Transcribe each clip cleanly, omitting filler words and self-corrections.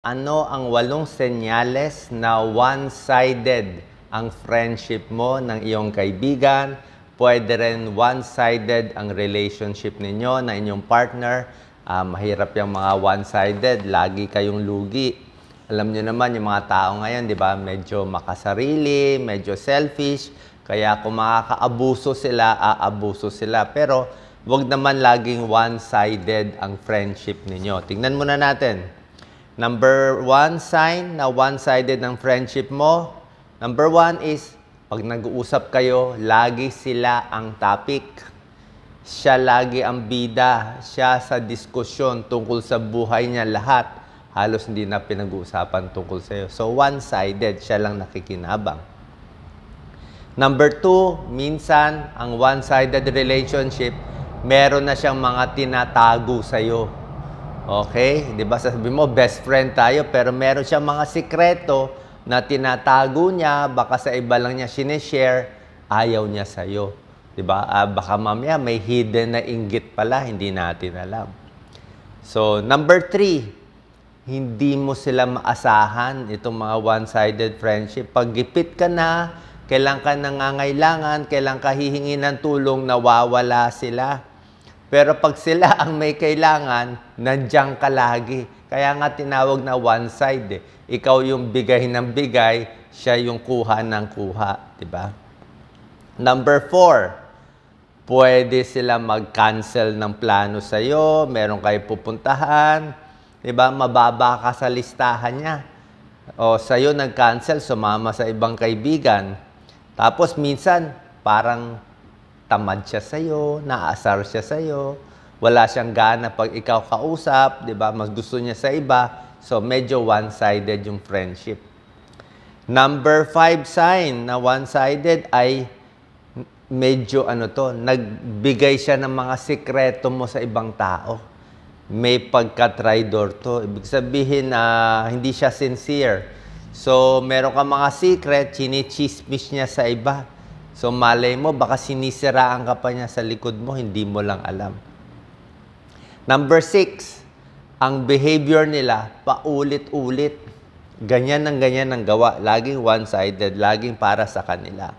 Ano ang 8 senyales na one-sided ang friendship mo ng iyong kaibigan? Pwede rin one-sided ang relationship ninyo na inyong partner. Mahirap yung mga one-sided, lagi kayong lugi. Alam nyo naman yung mga tao ngayon, di ba? Medyo makasarili, medyo selfish. Kaya kung makakaabuso sila, aabuso sila. Pero wag naman laging one-sided ang friendship ninyo. Tingnan muna natin. Number 1 sign na one-sided ng friendship mo. Number 1 is, pag nag-uusap kayo, lagi sila ang topic. Siya lagi ang bida. Siya sa diskusyon tungkol sa buhay niya lahat. Halos hindi na pinag-uusapan tungkol sa iyo. So, one-sided. Siya lang nakikinabang. Number 2, minsan, ang one-sided relationship, meron na siyang mga tinatago sa iyo. Okay? Di ba sabi mo, best friend tayo, pero meron siyang mga sikreto na tinatago niya, baka sa iba lang niya sinishare, ayaw niya sa'yo. Di ba? Baka mamaya may hidden na inggit pala, hindi natin alam. So, number 3, hindi mo sila maasahan, itong mga one-sided friendship. Pag gipit ka na, kailan ka nangangailangan, kailan ka hihingi ng tulong, nawawala sila. Pero pag sila ang may kailangan, nandiyan ka lagi. Kaya nga tinawag na one-side. Ikaw yung bigay ng bigay, siya yung kuha ng kuha. Diba? Number 4, pwede sila mag-cancel ng plano sa'yo, meron kayo pupuntahan, diba? Mababa ka sa listahan niya. O sa'yo nag-cancel, sumama sa ibang kaibigan. Tapos minsan, parang tamad siya sa'yo, naasar siya sa'yo, wala siyang gana pag ikaw kausap, di ba? Mas gusto niya sa iba. So, medyo one-sided yung friendship. Number 5 sign na one-sided ay medyo nagbigay siya ng mga sikreto mo sa ibang tao. May pagka-traidor to. Ibig sabihin na hindi siya sincere. So, meron ka mga secret, chinichismis niya sa iba. So, malay mo, baka sinisiraan ka pa niya sa likod mo, hindi mo lang alam. Number 6, ang behavior nila, paulit-ulit. Ganyan ang gawa. Laging one-sided, laging para sa kanila.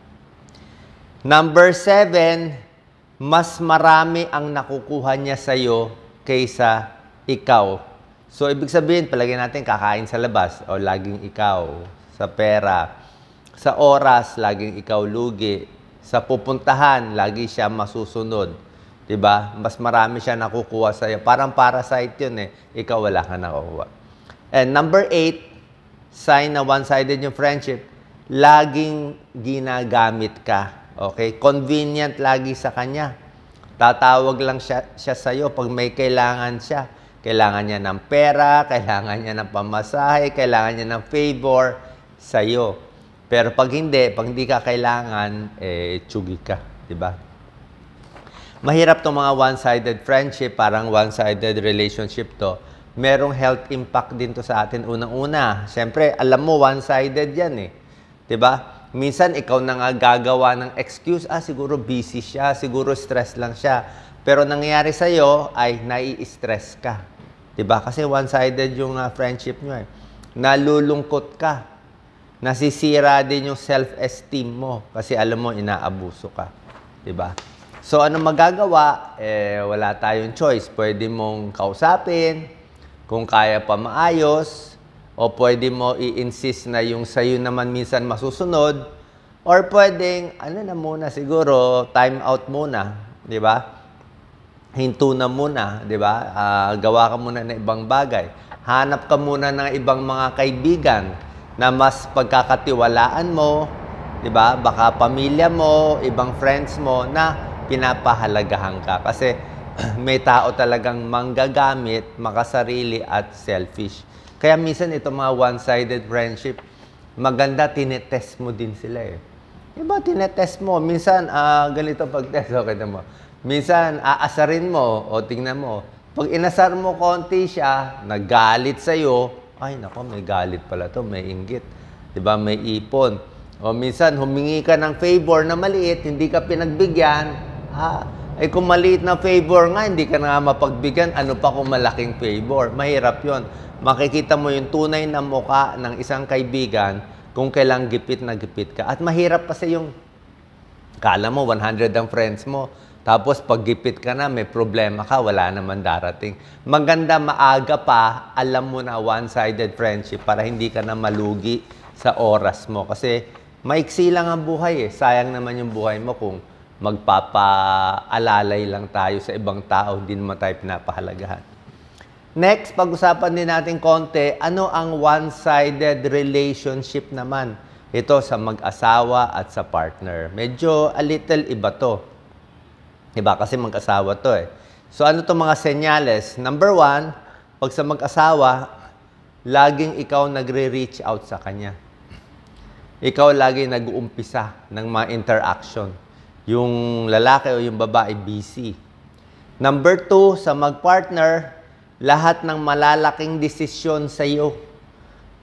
Number 7, mas marami ang nakukuha niya sa'yo kaysa ikaw. So, ibig sabihin, palagi natin kakain sa labas, o laging ikaw, sa pera. Sa oras, laging ikaw lugi. Sa pupuntahan, lagi siya masusunod. Diba? Mas marami siya nakukuha sa'yo. Parang parasite yun eh. Ikaw wala ka nakukuha. And number 8, sign na one-sided yung friendship, laging ginagamit ka. Okay? Convenient lagi sa kanya. Tatawag lang siya sa'yo pag may kailangan siya. Kailangan niya ng pera, kailangan niya ng pamasahe, kailangan niya ng favor sa'yo. Pero pag hindi ka kailangan, tsugi ka. Diba? Mahirap itong mga one-sided friendship, parang one-sided relationship to. Merong health impact din to sa atin unang-una. Siyempre, alam mo, one-sided yan eh. Diba? Minsan, ikaw na nga gagawa ng excuse, siguro busy siya, siguro stress lang siya. Pero nangyayari sa'yo ay nai-stress ka. Diba? Kasi one-sided yung friendship nyo eh. Nalulungkot ka. Nasisira din yung self-esteem mo kasi alam mo, inaabuso ka. Diba? So, ano magagawa? Wala tayong choice. Pwede mong kausapin, kung kaya pa maayos, o pwede mo i-insist na yung sa'yo naman minsan masusunod, or pwedeng, na muna siguro, time out muna. Diba? Hinto na muna. Diba? Gawa ka muna ng ibang bagay. Hanap ka muna ng ibang mga kaibigan na mas pagkakatiwalaan mo, di ba? Baka pamilya mo, ibang friends mo na pinapahalagahan ka. Kasi may tao talagang manggagamit, makasarili at selfish. Kaya minsan itong mga one-sided friendship, maganda tinetest mo din sila eh. Di ba tinetest mo? Minsan, ganito pag-test, okay na mo. Minsan, aasarin mo, o tingnan mo. Pag inasar mo konti siya, nagalit sa'yo, ay, nako, may galit pala to, may inggit. Diba? May ipon. O minsan, humingi ka ng favor na maliit, hindi ka pinagbigyan. Ay kung maliit na favor nga, hindi ka na mapagbigyan, ano pa kung malaking favor? Mahirap yon. makikita mo yung tunay na muka ng isang kaibigan kung kailang gipit na gipit ka. At mahirap kasi yung, kala mo 100 ang friends mo, tapos pag gipit ka na, may problema ka, wala naman darating. Maganda maaga pa, alam mo na one-sided friendship para hindi ka na malugi sa oras mo. Kasi maiksi lang ang buhay eh. Sayang naman yung buhay mo kung magpapaalalay lang tayo sa ibang tao, hindi naman tayo pinapahalagahan. Next, pag-usapan din natin konti, ano ang one-sided relationship naman? Ito sa mag-asawa at sa partner. Medyo a little iba to. Diba? Kasi mag-asawa to eh. So ano to mga senyales? Number 1, pag sa mag-asawa, laging ikaw nagre-reach out sa kanya. Ikaw lagi nag-uumpisa ng mga interaction. Yung lalaki o yung babae busy. Number 2, sa mag-partner, lahat ng malalaking desisyon sa iyo.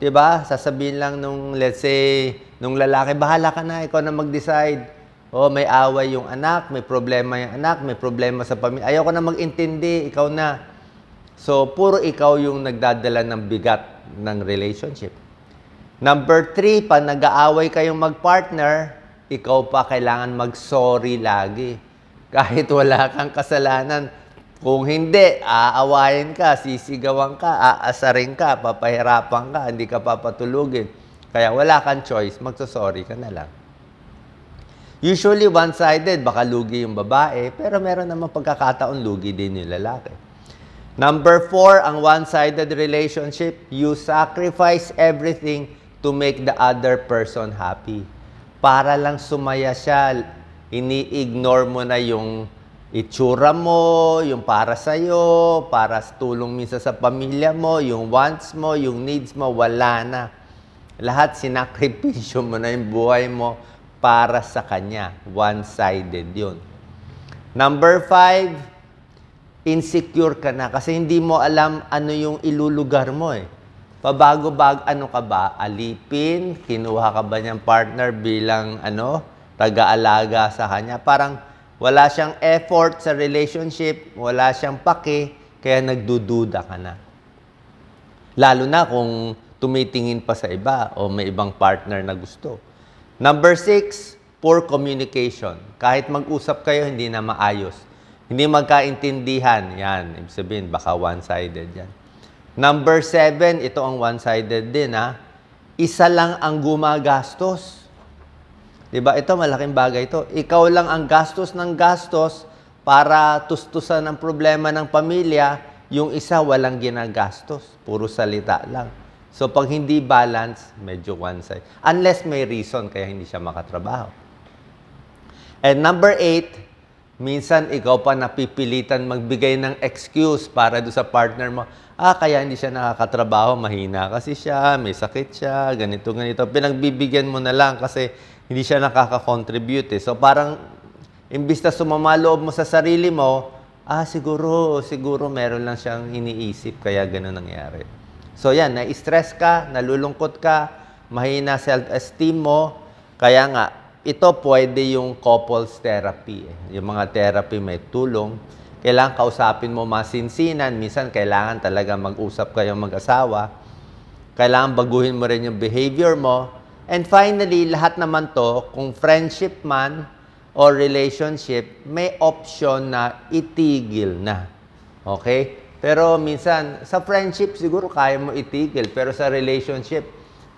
'Di ba? Sasabihin lang nung let's say nung lalaki, bahala ka na, ikaw na mag-decide. O may away yung anak, may problema yung anak, may problema sa pamilya. Ayoko na mag-intindi, ikaw na. So puro ikaw yung nagdadala ng bigat ng relationship. Number 3, pag nag-aaway kayong mag-partner, ikaw pa kailangan mag-sorry lagi. Kahit wala kang kasalanan. Kung hindi, aawayin ka, sisigawan ka, aasarin ka, papahirapan ka, hindi ka papatulugin. Kaya wala kang choice, magsasorry ka na lang. Usually one-sided, baka lugi yung babae, pero meron naman pagkakataon lugi din yung lalaki. Number 4, ang one-sided relationship, you sacrifice everything to make the other person happy. Para lang sumaya siya, ini-ignore mo na yung itsura mo, yung para sa'yo, para tulong minsan sa pamilya mo, yung wants mo, yung needs mo, wala na. Lahat sinakripisyo mo na yung buhay mo para sa kanya. One-sided yun. Number 5, insecure ka na kasi hindi mo alam ano yung ilulugar mo eh. Pabago-bago, ano ka ba? Alipin? Kinuha ka ba niyang partner bilang taga-alaga sa kanya? Parang wala siyang effort sa relationship, wala siyang pake, kaya nagdududa ka na. Lalo na kung tumitingin pa sa iba o may ibang partner na gusto. Number 6, poor communication. Kahit mag-usap kayo, hindi na maayos. Hindi magkaintindihan. Yan, ibig sabihin, baka one-sided yan. Number 7, ito ang one-sided din ha. Isa lang ang gumagastos. Diba? Ito, malaking bagay ito. Ikaw lang ang gastos ng gastos para tustusan ang problema ng pamilya. Yung isa, walang ginagastos. Puro salita lang. So, pag hindi balance, medyo one-sided. Unless may reason kaya hindi siya makatrabaho. And number 8, minsan ikaw pa napipilitan magbigay ng excuse para doon sa partner mo. Kaya hindi siya nakakatrabaho, mahina kasi siya, may sakit siya, ganito, ganito. Pinagbibigyan mo na lang kasi hindi siya nakaka-contribute eh. So, parang, imbis na sumama loob mo sa sarili mo, siguro meron lang siyang iniisip, kaya gano'n nangyari. So yan, na-stress ka, nalulungkot ka, mahina self-esteem mo. Kaya nga, ito pwede yung couples therapy. Yung mga therapy may tulong. Kailangan kausapin mo masinsinan. Minsan kailangan talaga mag-usap kayong mag-asawa. Kailangan baguhin mo rin yung behavior mo. And finally, lahat naman to, kung friendship man or relationship, may option na itigil na. Okay? Pero minsan, sa friendship, siguro kaya mo itigil. Pero sa relationship,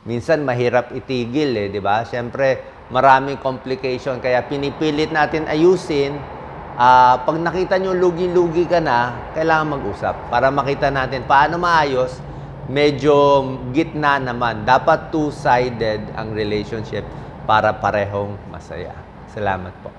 minsan mahirap itigil eh, di ba? Siyempre, maraming complication. Kaya pinipilit natin ayusin. Pag nakita nyo lugi-lugi ka na, kailangan mag-usap. Para makita natin paano maayos, medyo gitna naman. Dapat two-sided ang relationship para parehong masaya. Salamat po.